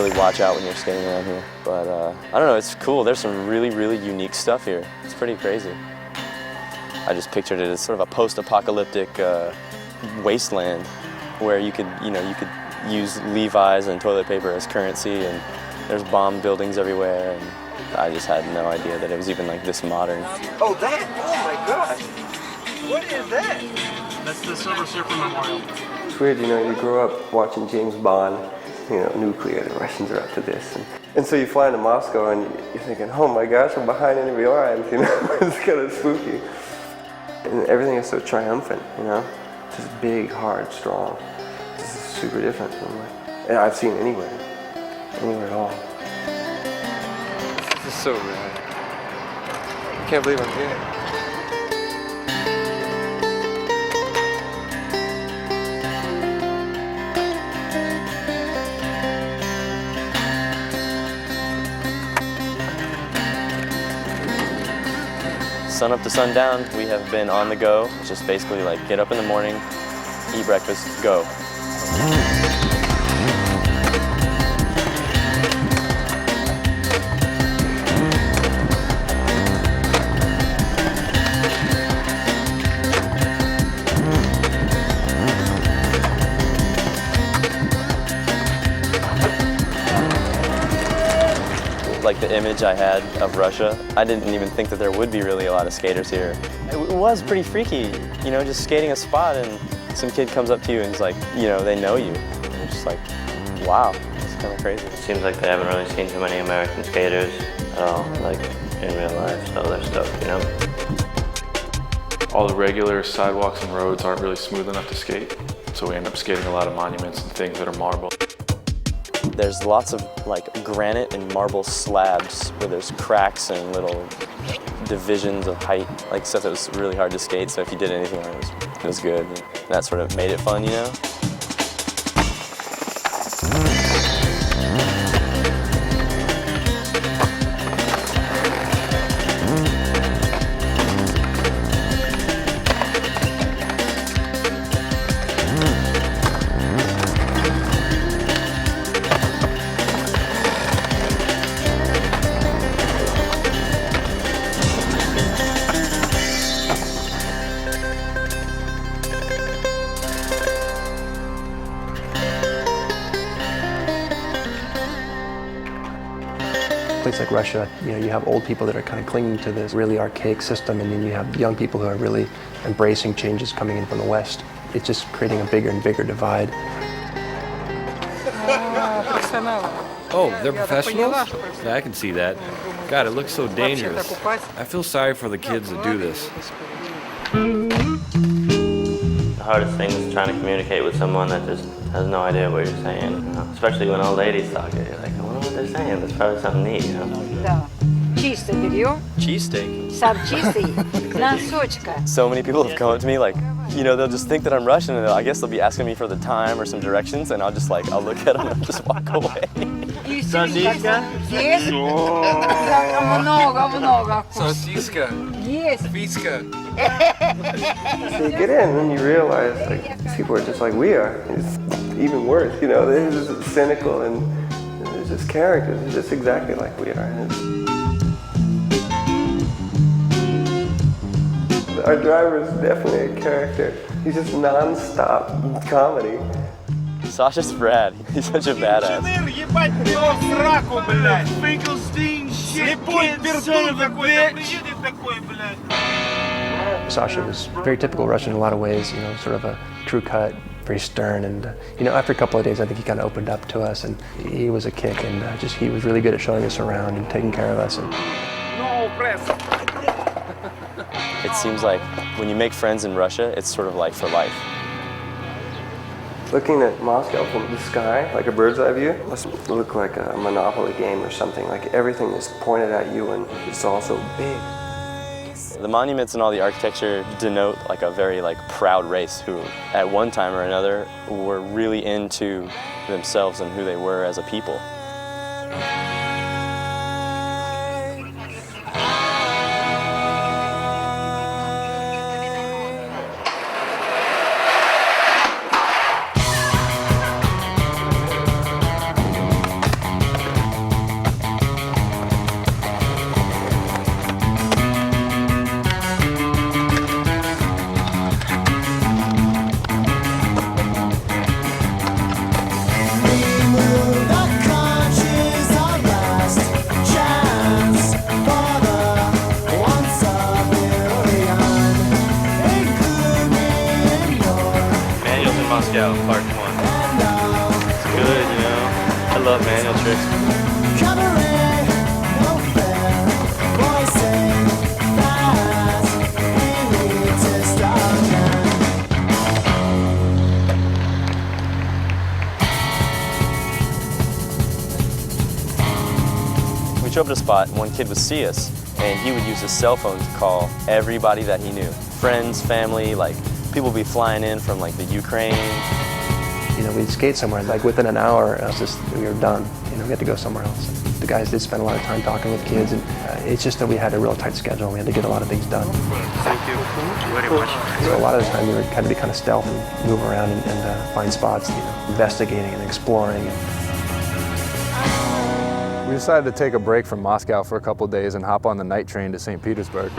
really watch out when you're skating around here. But I don't know, it's cool. There's some really, really unique stuff here. It's pretty crazy. I just pictured it as sort of a post-apocalyptic wasteland where you could use Levi's and toilet paper as currency, and there's bomb buildings everywhere, and I just had no idea that it was even like this modern. Oh, that? Oh my gosh! What is that? That's the Silver Surfer Memorial. It's weird, you grow up watching James Bond, nuclear, the Russians are up to this. And so you fly into Moscow and you're thinking, oh my gosh, I'm behind enemy lines, it's kind of spooky. And everything is so triumphant, just big, hard, strong. This is super different from and I've seen anywhere at all. This is so rad. I can't believe I'm here. Sun up to sundown, we have been on the go. Just basically like get up in the morning, eat breakfast, go. Like the image I had of Russia, I didn't even think that there would be really a lot of skaters here. It was pretty freaky, just skating a spot and some kid comes up to you and is like, they know you. And it's just like, wow, it's kind of crazy. It seems like they haven't really seen too many American skaters at all, like in real life, so they're stoked, All the regular sidewalks and roads aren't really smooth enough to skate, so we end up skating a lot of monuments and things that are marble. There's lots of like granite and marble slabs where there's cracks and little divisions of height, like stuff that was really hard to skate, so if you did anything wrong, it was good. And that sort of made it fun, A place like Russia, you have old people that are kind of clinging to this really archaic system, and then you have young people who are really embracing changes coming in from the West. It's just creating a bigger and bigger divide. Oh, they're professionals? Yeah, I can see that. God, it looks so dangerous. I feel sorry for the kids that do this. The hardest thing is trying to communicate with someone that just has no idea what you're saying, especially when old ladies talk. You're like, I wonder what they're saying. That's probably something neat, Да. Чисто берем. Cheesesteak. Сам чистый. Носочка. So many people have come up to me like, they'll just think that I'm Russian, and I guess they'll be asking me for the time or some directions, and I'll look at them and just walk away. Сосиска? Есть. Много. Сосиска? Есть. Писька? So you get in and you realize these people are just like we are. It's even worse, they're just cynical and they're just characters. They're just exactly like we are. Our driver is definitely a character. He's just non-stop comedy. Sasha's rad. He's such a badass. Sasha was very typical Russian in a lot of ways, sort of a crew cut, very stern, and after a couple of days I think he kind of opened up to us, and he was a kick, and he was really good at showing us around and taking care of us. It seems like when you make friends in Russia, it's sort of like for life. Looking at Moscow from the sky, like a bird's eye view, must look like a Monopoly game or something. Like everything is pointed at you and it's all so big. The monuments and all the architecture denote like a very proud race who at one time or another were really into themselves and who they were as a people. one. It's good, you know. I love manual tricks. We drove to a spot and one kid would see us and he would use his cell phone to call everybody that he knew. Friends, family, like people would be flying in from like the Ukraine. You know, we'd skate somewhere and like within an hour, we were done. You know, we had to go somewhere else. The guys did spend a lot of time talking with kids, and it's just that we had a real tight schedule. We had to get a lot of things done. Thank you very much. So a lot of the time we had to be kind of stealth and move around and find spots, you know, investigating and exploring. We decided to take a break from Moscow for a couple of days and hop on the night train to St. Petersburg.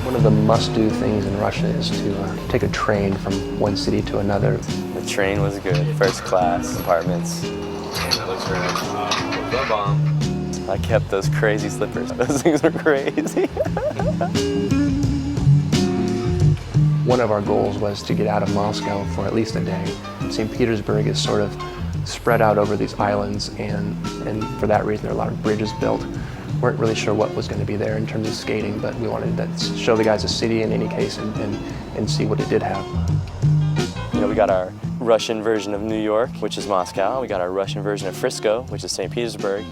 One of the must-do things in Russia is to take a train from one city to another. The train was good, first class compartments. That looks very nice. The bomb. I kept those crazy slippers. Those things were crazy. One of our goals was to get out of Moscow for at least a day. St. Petersburg is sort of spread out over these islands, and for that reason there are a lot of bridges built. Weren't really sure what was going to be there in terms of skating, but we wanted to show the guys the city in any case and see what it did have. You know, we got our Russian version of New York, which is Moscow. We got our Russian version of Frisco, which is St. Petersburg.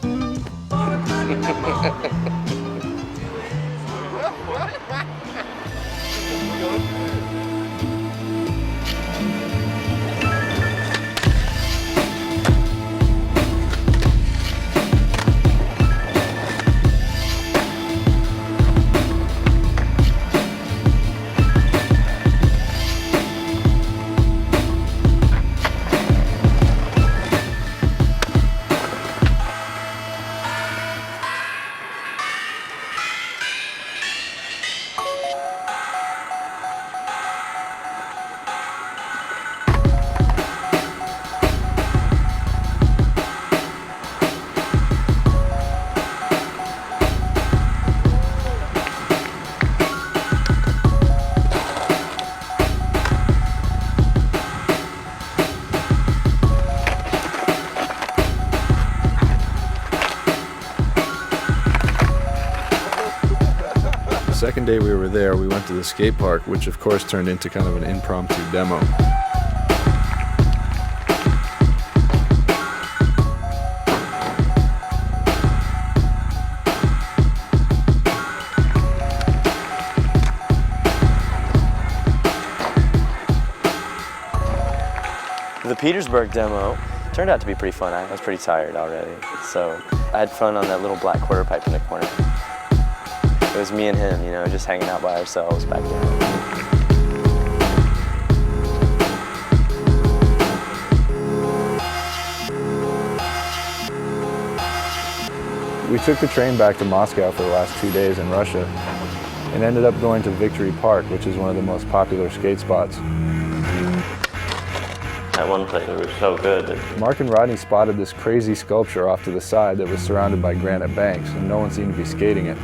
The second day we were there, we went to the skate park, which of course turned into kind of an impromptu demo. The Petersburg demo turned out to be pretty fun. I was pretty tired already, so I had fun on that little black quarter pipe in the corner. It was me and him, you know, just hanging out by ourselves back there. We took the train back to Moscow for the last 2 days in Russia and ended up going to Victory Park, which is one of the most popular skate spots. That one place we were so good that Mark and Rodney spotted this crazy sculpture off to the side that was surrounded by granite banks, and no one seemed to be skating it.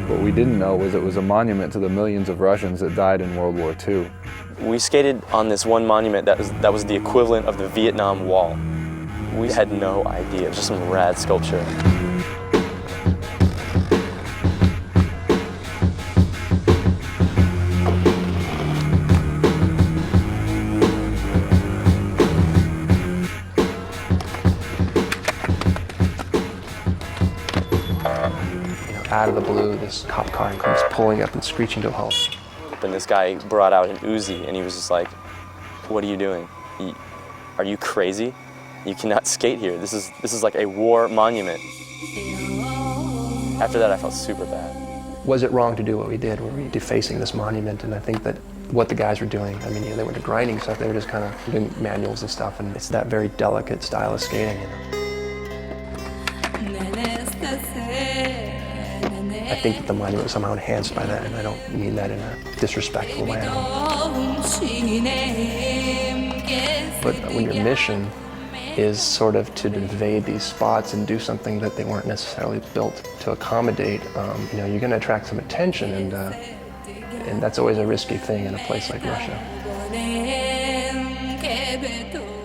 What we didn't know was it was a monument to the millions of Russians that died in World War II. We skated on this one monument that was the equivalent of the Vietnam Wall. We had no idea. It was just some rad sculpture. Out of the blue, this cop car comes pulling up and screeching to a halt. And this guy brought out an Uzi and he was just like, "What are you doing? Are you crazy? You cannot skate here. This is like a war monument." After that, I felt super bad. Was it wrong to do what we did? Were we defacing this monument? And I think that what the guys were doing, I mean, you know, they weren't grinding stuff, they were just kind of doing manuals and stuff, and it's that very delicate style of skating, you know. I think that the monument was somehow enhanced by that, and I don't mean that in a disrespectful way. But when your mission is sort of to invade these spots and do something that they weren't necessarily built to accommodate, you know, you're going to attract some attention, and And that's always a risky thing in a place like Russia.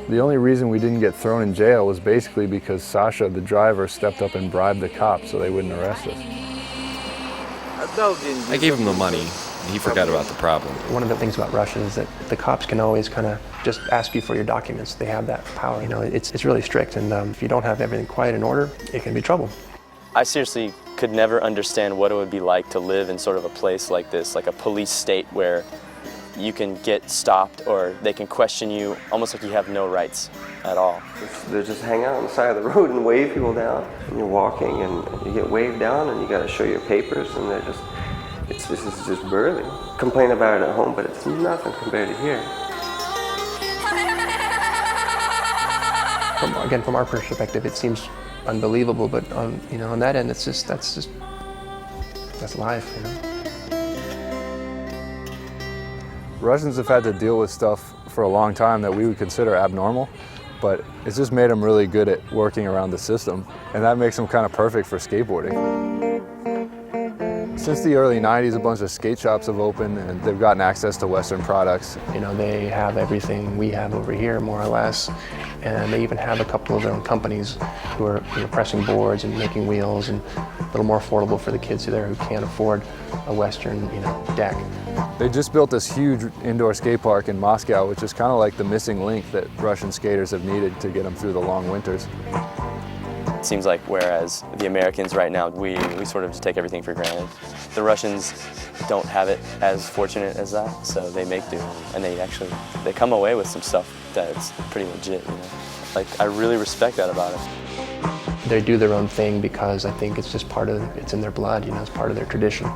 The only reason we didn't get thrown in jail was basically because Sasha, the driver, stepped up and bribed the cops so they wouldn't arrest us. I gave him the money, and he forgot about the problem. One of the things about Russia is that the cops can always kind of just ask you for your documents. They have that power. You know, it's really strict, and if you don't have everything quite in order, it can be trouble. I seriously could never understand what it would be like to live in sort of a place like this, like a police state where you can get stopped or they can question you almost like you have no rights at all. They just hang out on the side of the road and wave people down. And you're walking and you get waved down and you got to show your papers, and they're just, this is just burly. Complain about it at home, but it's nothing compared to here. From our perspective, it seems unbelievable, but on that end, that's life, you know. Russians have had to deal with stuff for a long time that we would consider abnormal, but it's just made them really good at working around the system, and that makes them kind of perfect for skateboarding. Since the early 90s, a bunch of skate shops have opened and they've gotten access to Western products. You know, they have everything we have over here, more or less, and they even have a couple of their own companies who are pressing boards and making wheels, and a little more affordable for the kids there who can't afford a Western, deck. They just built this huge indoor skate park in Moscow, which is kind of like the missing link that Russian skaters have needed to get them through the long winters. It seems like whereas the Americans right now, we sort of just take everything for granted. The Russians don't have it as fortunate as that, so they make do. And they come away with some stuff that's pretty legit, Like, I really respect that about them. They do their own thing because I think it's just it's in their blood, it's part of their tradition.